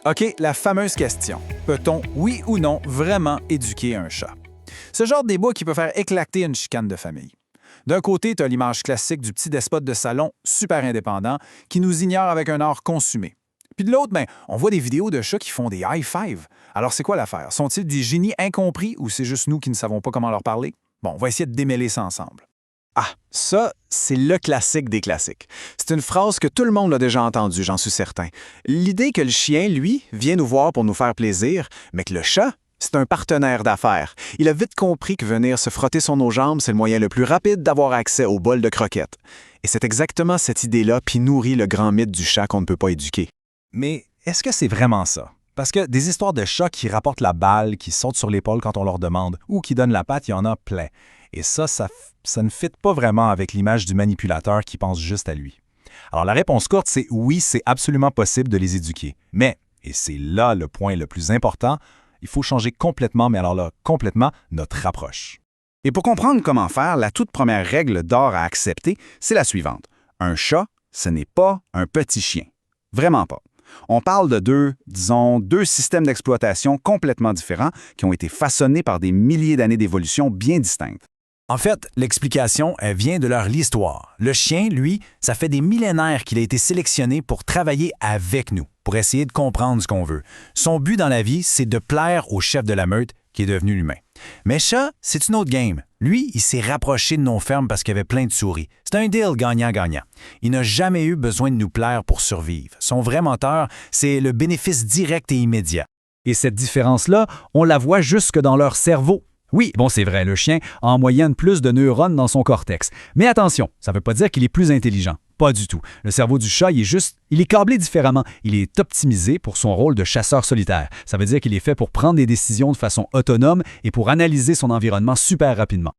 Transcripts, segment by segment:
OK, la fameuse question. Peut-on, oui ou non, vraiment éduquer un chat? Ce genre de débat qui peut faire éclater une chicane de famille. D'un côté, tu as l'image classique du petit despote de salon, super indépendant, qui nous ignore avec un art consumé. Puis de l'autre, on voit des vidéos de chats qui font des high-five. Alors c'est quoi l'affaire? Sont-ils des génies incompris ou c'est juste nous qui ne savons pas comment leur parler? Bon, on va essayer de démêler ça ensemble. Ah, ça, c'est le classique des classiques. C'est une phrase que tout le monde a déjà entendue, j'en suis certain. L'idée que le chien, lui, vient nous voir pour nous faire plaisir, mais que le chat, c'est un partenaire d'affaires. Il a vite compris que venir se frotter sur nos jambes, c'est le moyen le plus rapide d'avoir accès au bol de croquettes. Et c'est exactement cette idée-là qui nourrit le grand mythe du chat qu'on ne peut pas éduquer. Mais est-ce que c'est vraiment ça? Parce que des histoires de chats qui rapportent la balle, qui sautent sur l'épaule quand on leur demande, ou qui donnent la patte, il y en a plein. Et ça ne fit pas vraiment avec l'image du manipulateur qui pense juste à lui. Alors la réponse courte, c'est oui, c'est absolument possible de les éduquer. Mais, et c'est là le point le plus important, il faut changer complètement, mais alors là, complètement, notre approche. Et pour comprendre comment faire, la toute première règle d'or à accepter, c'est la suivante. Un chat, ce n'est pas un petit chien. Vraiment pas. On parle de deux systèmes d'exploitation complètement différents qui ont été façonnés par des milliers d'années d'évolution bien distinctes. En fait, l'explication, elle vient de leur histoire. Le chien, lui, ça fait des millénaires qu'il a été sélectionné pour travailler avec nous, pour essayer de comprendre ce qu'on veut. Son but dans la vie, c'est de plaire au chef de la meute, qui est devenu l'humain. Mais chat, c'est une autre game. Lui, il s'est rapproché de nos fermes parce qu'il y avait plein de souris. C'est un deal gagnant-gagnant. Il n'a jamais eu besoin de nous plaire pour survivre. Son vrai moteur, c'est le bénéfice direct et immédiat. Et cette différence-là, on la voit jusque dans leur cerveau. Oui, bon, c'est vrai, le chien a en moyenne plus de neurones dans son cortex. Mais attention, ça ne veut pas dire qu'il est plus intelligent. Pas du tout. Le cerveau du chat, il est câblé différemment. Il est optimisé pour son rôle de chasseur solitaire. Ça veut dire qu'il est fait pour prendre des décisions de façon autonome et pour analyser son environnement super rapidement.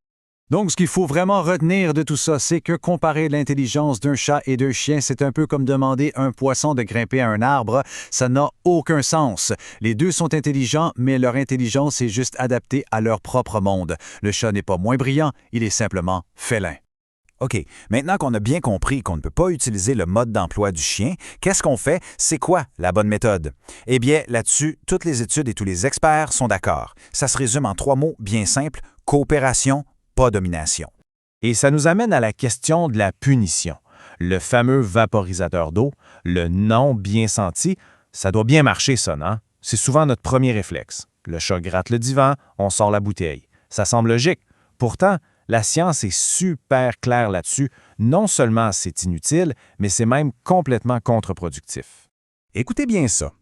Donc, ce qu'il faut vraiment retenir de tout ça, c'est que comparer l'intelligence d'un chat et d'un chien, c'est un peu comme demander à un poisson de grimper à un arbre. Ça n'a aucun sens. Les deux sont intelligents, mais leur intelligence est juste adaptée à leur propre monde. Le chat n'est pas moins brillant, il est simplement félin. OK, maintenant qu'on a bien compris qu'on ne peut pas utiliser le mode d'emploi du chien, qu'est-ce qu'on fait? C'est quoi la bonne méthode? Eh bien, là-dessus, toutes les études et tous les experts sont d'accord. Ça se résume en 3 mots bien simples, coopération, pas domination. Et ça nous amène à la question de la punition. Le fameux vaporisateur d'eau, le non bien senti, ça doit bien marcher ça, non? C'est souvent notre premier réflexe. Le chat gratte le divan, on sort la bouteille. Ça semble logique. Pourtant, la science est super claire là-dessus. Non seulement c'est inutile, mais c'est même complètement contre-productif. Écoutez bien ça.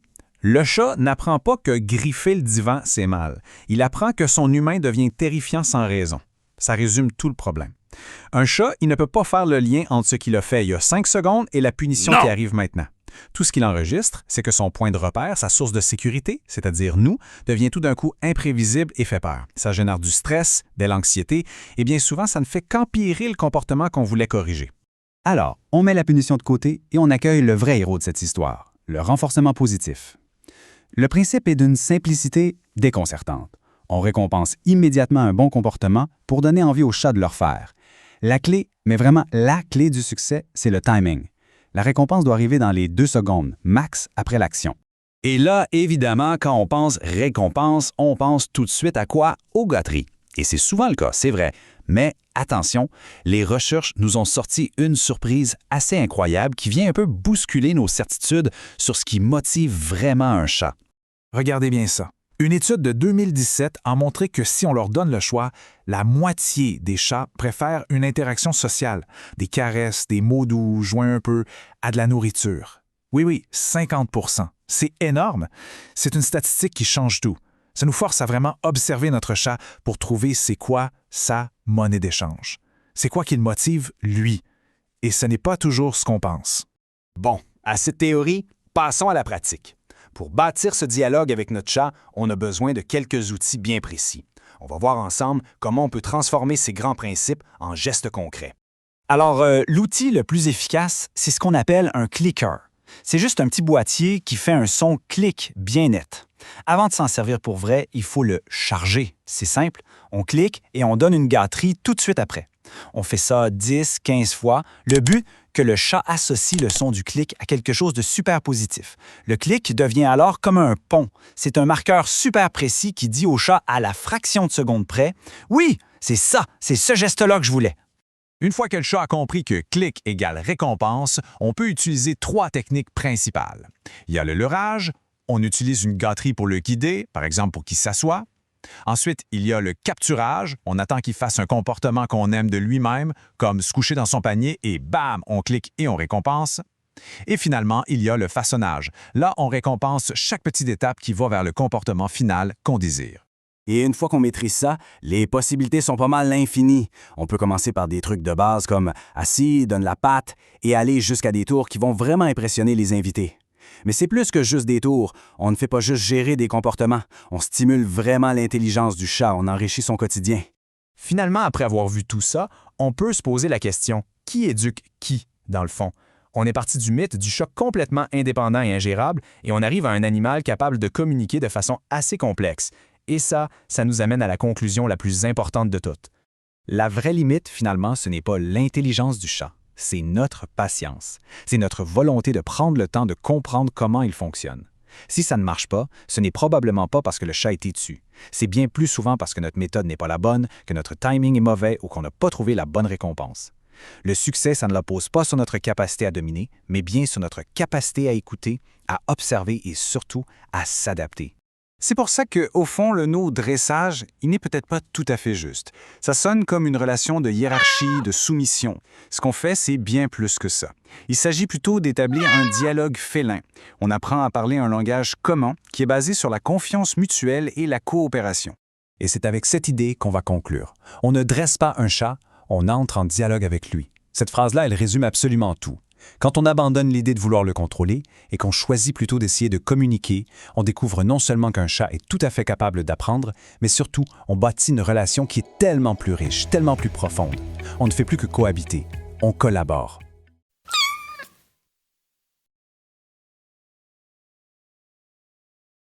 Le chat n'apprend pas que griffer le divan, c'est mal. Il apprend que son humain devient terrifiant sans raison. Ça résume tout le problème. Un chat, il ne peut pas faire le lien entre ce qu'il a fait il y a 5 secondes et la punition qui arrive maintenant. Tout ce qu'il enregistre, c'est que son point de repère, sa source de sécurité, c'est-à-dire nous, devient tout d'un coup imprévisible et fait peur. Ça génère du stress, de l'anxiété, et bien souvent, ça ne fait qu'empirer le comportement qu'on voulait corriger. Alors, on met la punition de côté et on accueille le vrai héros de cette histoire, le renforcement positif. Le principe est d'une simplicité déconcertante. On récompense immédiatement un bon comportement pour donner envie au chat de le refaire. La clé, mais vraiment la clé du succès, c'est le timing. La récompense doit arriver dans les 2 secondes, max après l'action. Et là, évidemment, quand on pense récompense, on pense tout de suite à quoi? Aux gâteries. Et c'est souvent le cas, c'est vrai. Mais attention, les recherches nous ont sorti une surprise assez incroyable qui vient un peu bousculer nos certitudes sur ce qui motive vraiment un chat. Regardez bien ça. Une étude de 2017 a montré que si on leur donne le choix, la moitié des chats préfèrent une interaction sociale, des caresses, des mots doux, jouer un peu, à de la nourriture. Oui, 50%. C'est énorme. C'est une statistique qui change tout. Ça nous force à vraiment observer notre chat pour trouver c'est quoi sa monnaie d'échange. C'est quoi qui le motive, lui. Et ce n'est pas toujours ce qu'on pense. Bon, à cette théorie, passons à la pratique. Pour bâtir ce dialogue avec notre chat, on a besoin de quelques outils bien précis. On va voir ensemble comment on peut transformer ces grands principes en gestes concrets. Alors, l'outil le plus efficace, c'est ce qu'on appelle un clicker. C'est juste un petit boîtier qui fait un son clic bien net. Avant de s'en servir pour vrai, il faut le charger. C'est simple, on clique et on donne une gâterie tout de suite après. On fait ça 10, 15 fois. Le but, que le chat associe le son du clic à quelque chose de super positif. Le clic devient alors comme un pont. C'est un marqueur super précis qui dit au chat à la fraction de seconde près « Oui, c'est ça, c'est ce geste-là que je voulais ». Une fois que le chat a compris que clic égale récompense, on peut utiliser 3 techniques principales. Il y a le leurrage, on utilise une gâterie pour le guider, par exemple pour qu'il s'assoie. Ensuite, il y a le capturage, on attend qu'il fasse un comportement qu'on aime de lui-même, comme se coucher dans son panier et bam, on clique et on récompense. Et finalement, il y a le façonnage. Là, on récompense chaque petite étape qui va vers le comportement final qu'on désire. Et une fois qu'on maîtrise ça, les possibilités sont pas mal infinies. On peut commencer par des trucs de base comme « assis, donne la patte » et aller jusqu'à des tours qui vont vraiment impressionner les invités. Mais c'est plus que juste des tours. On ne fait pas juste gérer des comportements. On stimule vraiment l'intelligence du chat, on enrichit son quotidien. Finalement, après avoir vu tout ça, on peut se poser la question « qui éduque qui ?» dans le fond. On est parti du mythe du chat complètement indépendant et ingérable et on arrive à un animal capable de communiquer de façon assez complexe. Et ça nous amène à la conclusion la plus importante de toutes. La vraie limite, finalement, ce n'est pas l'intelligence du chat, c'est notre patience. C'est notre volonté de prendre le temps de comprendre comment il fonctionne. Si ça ne marche pas, ce n'est probablement pas parce que le chat est têtu. C'est bien plus souvent parce que notre méthode n'est pas la bonne, que notre timing est mauvais ou qu'on n'a pas trouvé la bonne récompense. Le succès, ça ne repose pas sur notre capacité à dominer, mais bien sur notre capacité à écouter, à observer et surtout à s'adapter. C'est pour ça que, au fond, le mot dressage, il n'est peut-être pas tout à fait juste. Ça sonne comme une relation de hiérarchie, de soumission. Ce qu'on fait, c'est bien plus que ça. Il s'agit plutôt d'établir un dialogue félin. On apprend à parler un langage commun qui est basé sur la confiance mutuelle et la coopération. Et c'est avec cette idée qu'on va conclure. On ne dresse pas un chat, on entre en dialogue avec lui. Cette phrase-là, elle résume absolument tout. Quand on abandonne l'idée de vouloir le contrôler et qu'on choisit plutôt d'essayer de communiquer, on découvre non seulement qu'un chat est tout à fait capable d'apprendre, mais surtout, on bâtit une relation qui est tellement plus riche, tellement plus profonde. On ne fait plus que cohabiter, on collabore.